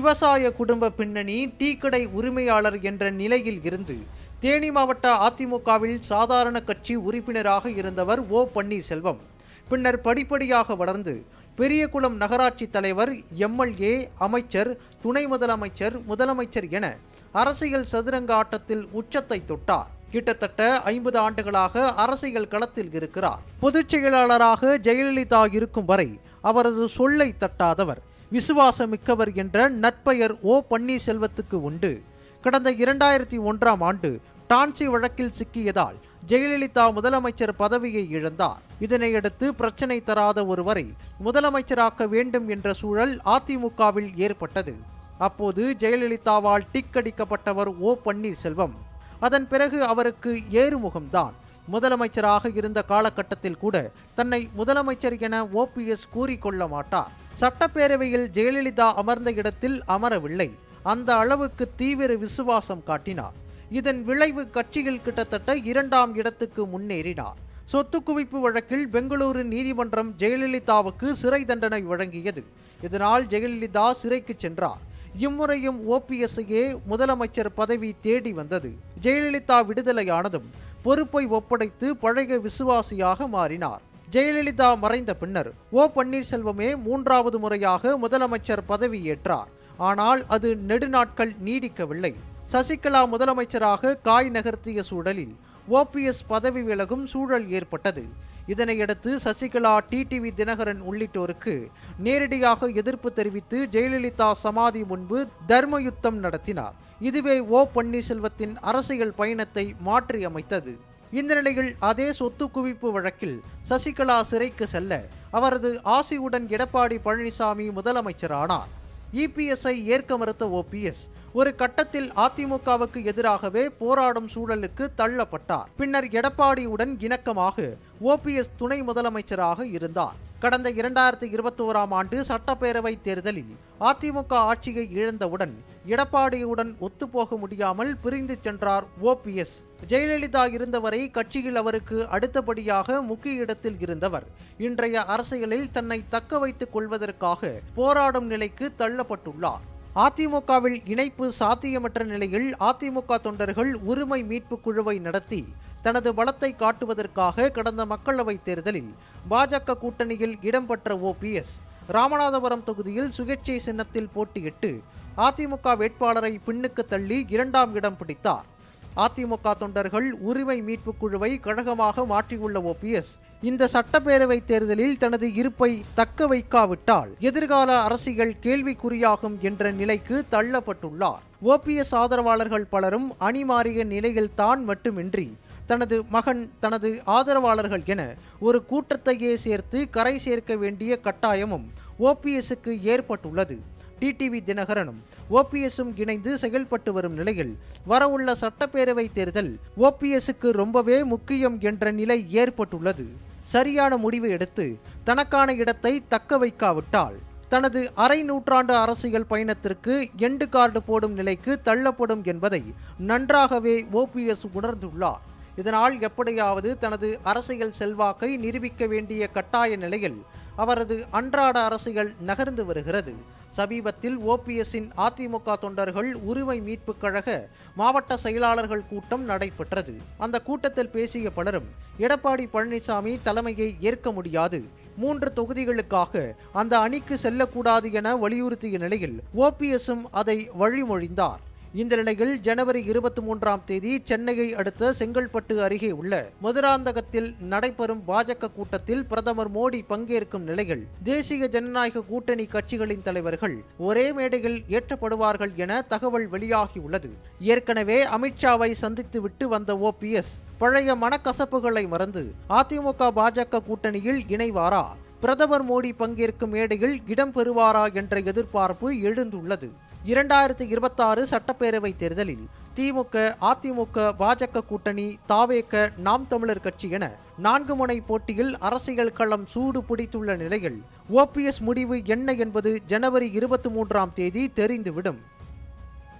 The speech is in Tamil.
விவசாய குடும்ப பின்னணி, டீக்கடை உரிமையாளர் என்ற நிலையில் இருந்து தேனி மாவட்ட அதிமுகவில் சாதாரண கட்சி உறுப்பினராக இருந்தவர் ஓ பன்னீர்செல்வம் பின்னர் படிப்படியாக வளர்ந்து பெரியகுளம் நகராட்சி தலைவர், எம்எல்ஏ, அமைச்சர், துணை முதலமைச்சர், முதலமைச்சர் என அரசியல் சதுரங்க ஆட்டத்தில் உச்சத்தை தொட்டார். கிட்டத்தட்ட 50 ஆண்டுகளாக அரசியல் களத்தில் இருக்கிறார். பொதுச் செயலாளராக ஜெயலலிதா இருக்கும் வரை அவரது சொல்லை தட்டாதவர், விசுவாசமிக்கவர் என்ற நற்பெயர் ஓ பன்னீர்செல்வத்துக்கு உண்டு. கடந்த 2001ஆம் ஆண்டு டான்சி வழக்கில் சிக்கியதால் ஜெயலலிதா முதலமைச்சர் பதவியை இழந்தார். இதனையடுத்து பிரச்சனை தராத ஒருவரை முதலமைச்சராக்க வேண்டும் என்ற சூழல் அதிமுகவில் ஏற்பட்டது. அப்போது ஜெயலலிதாவால் டிக்கடிக்கப்பட்டவர் ஓ பன்னீர்செல்வம். அதன் பிறகு அவருக்கு ஏறுமுகம்தான். முதலமைச்சராக இருந்த காலகட்டத்தில் கூட தன்னை முதலமைச்சர் என ஓபிஎஸ் கூறிக்கொள்ள மாட்டார். சட்டப்பேரவையில் ஜெயலலிதா அமர்ந்த இடத்தில் அமரவில்லை. அந்த அளவுக்கு தீவிர விசுவாசம் காட்டினார். இதன் விளைவு கட்சியில் கிட்டத்தட்ட 2ஆம் இடத்துக்கு முன்னேறினார். சொத்து குவிப்பு வழக்கில் பெங்களூரு நீதிமன்றம் ஜெயலலிதாவுக்கு சிறை தண்டனை வழங்கியது. இதனால் ஜெயலலிதா சிறைக்கு சென்றார். இம்முறையும் ஓபிஎஸ்ஐயே முதலமைச்சர் பதவி தேடி வந்தது. ஜெயலலிதா விடுதலையானதும் பொறுப்பை ஒப்படைத்து பழைய விசுவாசியாக மாறினார். ஜெயலலிதா மறைந்த பின்னர் ஓ பன்னீர்செல்வமே 3வது முறையாக முதலமைச்சர் பதவியேற்றார். ஆனால் அது நெடுநாட்கள் நீடிக்கவில்லை. சசிகலா முதலமைச்சராக காய் நகர்த்திய சூழலில் ஓபிஎஸ் பதவி விலகும் சூழல் ஏற்பட்டது. இதனையடுத்து சசிகலா, டிடிவி தினகரன் உள்ளிட்டோருக்கு நேரடியாக எதிர்ப்பு தெரிவித்து ஜெயலலிதா சமாதி முன்பு தர்மயுத்தம் நடத்தினார். இதுவே ஓ பன்னீர்செல்வத்தின் அரசியல் பயணத்தை மாற்றியமைத்தது. இந்த நிலையில் அதே சொத்து குவிப்பு வழக்கில் சசிகலா சிறைக்கு செல்ல அவரது ஆசியுடன் எடப்பாடி பழனிசாமி முதலமைச்சரானார். இபிஎஸ்ஐ ஏற்க மறுத்த ஓபிஎஸ் ஒரு கட்டத்தில் அதிமுகவுக்கு எதிராகவே போராடும் சூழலுக்கு தள்ளப்பட்டார். பின்னர் எடப்பாடியுடன் இணக்கமாக ஓபிஎஸ் துணை முதலமைச்சராக இருந்தார். கடந்த 2021ஆம் ஆண்டு சட்டப்பேரவை தேர்தலில் அதிமுக ஆட்சியை இழந்தவுடன் எடப்பாடியுடன் ஒத்துப்போக முடியாமல் பிரிந்து சென்றார் ஓபிஎஸ். ஜெயலலிதா இருந்தவரை கட்சியில் அவருக்கு அடுத்தபடியாக முக்கிய இடத்தில் இருந்தவர் இன்றைய அரசியலில் தன்னை தக்க வைத்துக் கொள்வதற்காக போராடும் நிலைக்கு தள்ளப்பட்டுள்ளார். அதிமுகவில் இணைப்பு சாத்தியமற்ற நிலையில் அதிமுக தொண்டர்கள் உரிமை மீட்பு குழுவை நடத்தி தனது பலத்தை காட்டுவதற்காக கடந்த மக்களவைத் தேர்தலில் பாஜக கூட்டணியில் இடம்பெற்ற ஓபிஎஸ் ராமநாதபுரம் தொகுதியில் சுயேட்சை சின்னத்தில் போட்டியிட்டு அதிமுக வேட்பாளரை பின்னுக்கு தள்ளி 2ஆம் இடம் பிடித்தார். அதிமுக தொண்டர்கள் உரிமை மீட்பு குழுவை கழகமாக மாற்றியுள்ள ஓபிஎஸ் இந்த சட்டப்பேரவை தேர்தலில் தனது இருப்பை தக்க வைக்காவிட்டால் எதிர்கால அரசியல் கேள்விக்குறியாகும் என்ற நிலைக்கு தள்ளப்பட்டுள்ளார். ஓபிஎஸ் ஆதரவாளர்கள் பலரும் அணிமாறிய நிலையில் தான் மட்டுமின்றி தனது மகன், தனது ஆதரவாளர்கள் என ஒரு கூட்டத்தையே சேர்த்து கரை சேர்க்க வேண்டிய கட்டாயமும் ஓபிஎஸ்க்கு ஏற்பட்டுள்ளது. டிடிவி தினகரனும் ஓபிஎஸும் இணைந்து செயல்பட்டு வரும் நிலையில் வரவுள்ள சட்டப்பேரவை தேர்தல் ஓபிஎஸ்க்கு ரொம்பவே முக்கியம் என்ற நிலை ஏற்பட்டுள்ளது. சரியான முடிவு எடுத்து தனக்கான இடத்தை தக்க வைக்காவிட்டால் தனது அரை நூற்றாண்டு அரசியல் பயணத்திற்கு எண்டு கார்டு போடும் நிலைக்கு தள்ளப்படும் என்பதை நன்றாகவே ஓபிஎஸ் உணர்ந்துள்ளார். இதனால் எப்படியாவது தனது அரசியல் செல்வாக்கை நிரூபிக்க வேண்டிய கட்டாய நிலையில் அவரது அன்றாட அரசியல் நகர்ந்து வருகிறது. சமீபத்தில் ஓபிஎஸ்ஸின் அதிமுக தொண்டர்கள் உரிமை மீட்பு கழக மாவட்ட செயலாளர்கள் கூட்டம் நடைபெற்றது. அந்த கூட்டத்தில் பேசிய பலரும் எடப்பாடி பழனிசாமி தலைமையை ஏற்க முடியாது, 3 தொகுதிகளுக்காக அந்த அணிக்கு செல்லக்கூடாது என வலியுறுத்திய நிலையில் ஓபிஎஸ்ஸும் அதை வழிமொழிந்தார். இந்த நிலையில் ஜனவரி 23ஆம் தேதி சென்னையை அடுத்த செங்கல்பட்டு அருகே உள்ள மதுராந்தகத்தில் நடைபெறும் பாஜக கூட்டத்தில் பிரதமர் மோடி பங்கேற்கும் நிலையில் தேசிய ஜனநாயக கூட்டணி கட்சிகளின் தலைவர்கள் ஒரே மேடையில் ஏற்றப்படுவார்கள் என தகவல் வெளியாகியுள்ளது. ஏற்கனவே அமித்ஷாவை சந்தித்துவிட்டு வந்த ஓபிஎஸ் பழைய மனக்கசப்புகளை மறந்து அதிமுக பாஜக கூட்டணியில் இணைவாரா, பிரதமர் மோடி பங்கேற்கும் மேடையில் இடம் பெறுவாரா என்ற எதிர்பார்ப்பு எழுந்துள்ளது. 2026 சட்டப்பேரவை தேர்தலில் திமுக, அதிமுக, பாஜக கூட்டணி, தாவேக, நாம் தமிழர் கட்சி என 4 முனை போட்டியில் அரசியல் களம் சூடு பிடித்துள்ள நிலையில் ஓபிஎஸ் முடிவு என்ன என்பது ஜனவரி 23ஆம் தேதி தெரிந்துவிடும்.